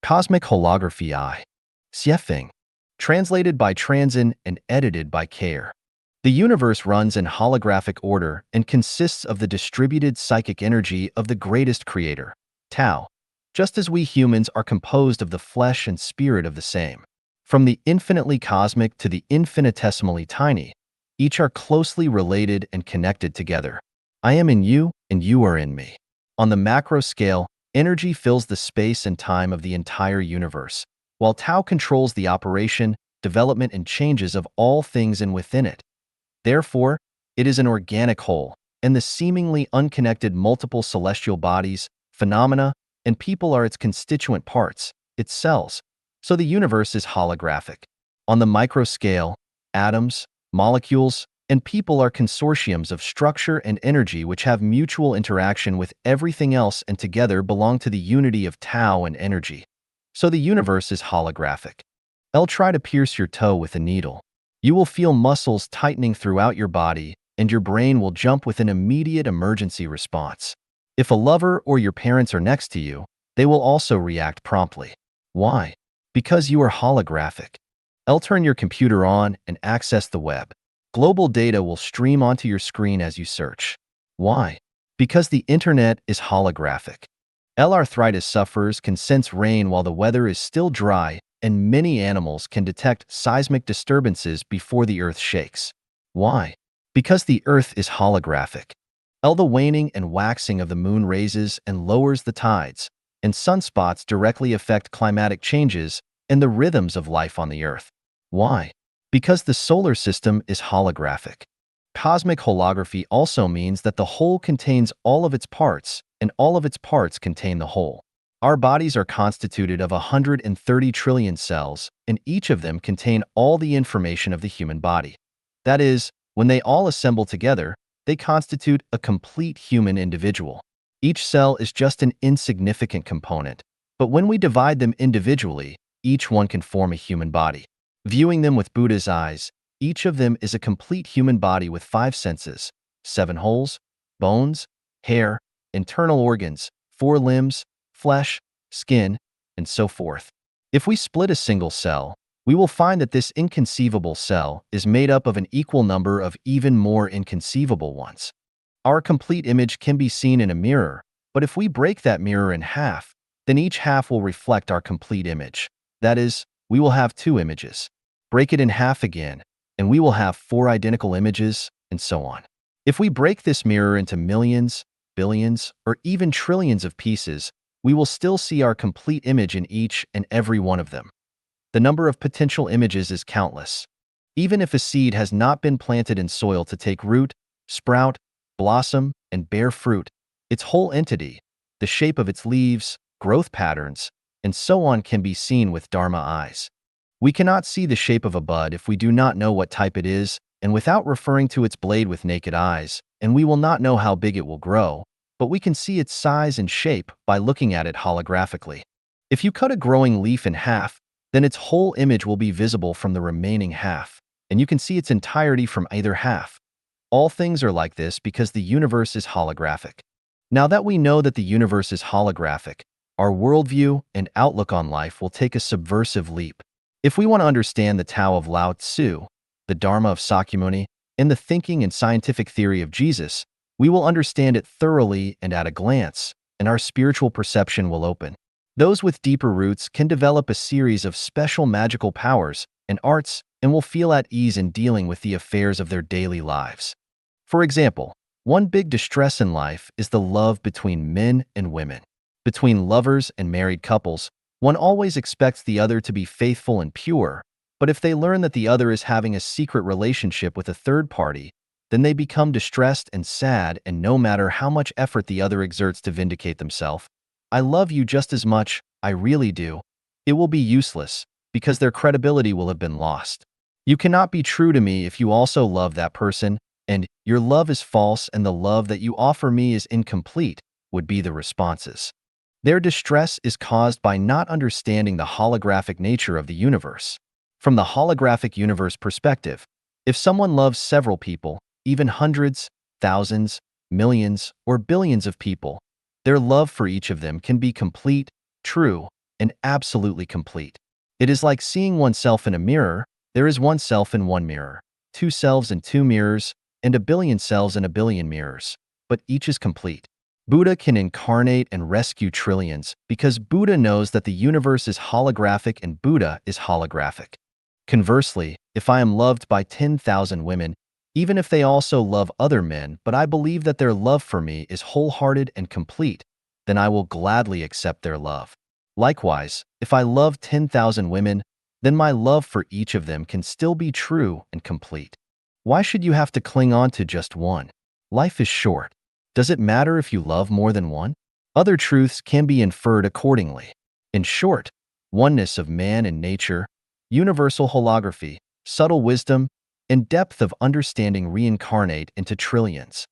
Cosmic Holography I. Xiefeng. Translated by Transin and edited by Care. The universe runs in holographic order and consists of the distributed psychic energy of the greatest creator, Tao, just as we humans are composed of the flesh and spirit of the same. From the infinitely cosmic to the infinitesimally tiny, each are closely related and connected together. I am in you, and you are in me. On the macro scale, energy fills the space and time of the entire universe, while Tao controls the operation, development, and changes of all things and within it. Therefore, it is an organic whole, and the seemingly unconnected multiple celestial bodies, phenomena, and people are its constituent parts, its cells. So the universe is holographic. On the micro scale, atoms, molecules, and people are consortiums of structure and energy which have mutual interaction with everything else and together belong to the unity of Tao and energy. So the universe is holographic. Try to pierce your toe with a needle. You will feel muscles tightening throughout your body, and your brain will jump with an immediate emergency response. If a lover or your parents are next to you, they will also react promptly. Why? Because you are holographic. Turn your computer on and access the web. Global data will stream onto your screen as you search. Why? Because the internet is holographic. Arthritis sufferers can sense rain while the weather is still dry, and many animals can detect seismic disturbances before the earth shakes. Why? Because the earth is holographic. The waning and waxing of the moon raises and lowers the tides, and sunspots directly affect climatic changes and the rhythms of life on the earth. Why? Because the solar system is holographic. Cosmic holography also means that the whole contains all of its parts, and all of its parts contain the whole. Our bodies are constituted of 130 trillion cells, and each of them contain all the information of the human body. That is, when they all assemble together, they constitute a complete human individual. Each cell is just an insignificant component, but when we divide them individually, each one can form a human body. Viewing them with Buddha's eyes, each of them is a complete human body with 5 senses, 7 holes, bones, hair, internal organs, 4 limbs, flesh, skin, and so forth. If we split a single cell, we will find that this inconceivable cell is made up of an equal number of even more inconceivable ones. Our complete image can be seen in a mirror, but if we break that mirror in half, then each half will reflect our complete image. That is, we will have 2 images. Break it in half again, and we will have 4 identical images, and so on. If we break this mirror into millions, billions, or even trillions of pieces, we will still see our complete image in each and every one of them. The number of potential images is countless. Even if a seed has not been planted in soil to take root, sprout, blossom, and bear fruit, its whole entity, the shape of its leaves, growth patterns, and so on can be seen with Dharma eyes. We cannot see the shape of a bud if we do not know what type it is, and without referring to its blade with naked eyes, and we will not know how big it will grow, but we can see its size and shape by looking at it holographically. If you cut a growing leaf in half, then its whole image will be visible from the remaining half, and you can see its entirety from either half. All things are like this because the universe is holographic. Now that we know that the universe is holographic, our worldview and outlook on life will take a subversive leap. If we want to understand the Tao of Lao Tzu, the Dharma of Sakyamuni, and the thinking and scientific theory of Jesus, we will understand it thoroughly and at a glance, and our spiritual perception will open. Those with deeper roots can develop a series of special magical powers and arts and will feel at ease in dealing with the affairs of their daily lives. For example, one big distress in life is the love between men and women. Between lovers and married couples, one always expects the other to be faithful and pure, but if they learn that the other is having a secret relationship with a third party, then they become distressed and sad, and no matter how much effort the other exerts to vindicate themselves, I love you just as much, I really do, it will be useless, because their credibility will have been lost. You cannot be true to me if you also love that person, and your love is false and the love that you offer me is incomplete, would be the responses. Their distress is caused by not understanding the holographic nature of the universe. From the holographic universe perspective, if someone loves several people, even hundreds, thousands, millions, or billions of people, their love for each of them can be complete, true, and absolutely complete. It is like seeing oneself in a mirror. There is one self in one mirror, two selves in two mirrors, and a billion selves in a billion mirrors, but each is complete. Buddha can incarnate and rescue trillions because Buddha knows that the universe is holographic and Buddha is holographic. Conversely, if I am loved by 10,000 women, even if they also love other men, but I believe that their love for me is wholehearted and complete, then I will gladly accept their love. Likewise, if I love 10,000 women, then my love for each of them can still be true and complete. Why should you have to cling on to just one? Life is short. Does it matter if you love more than one? Other truths can be inferred accordingly. In short, oneness of man and nature, universal holography, subtle wisdom, and depth of understanding reincarnate into trillions.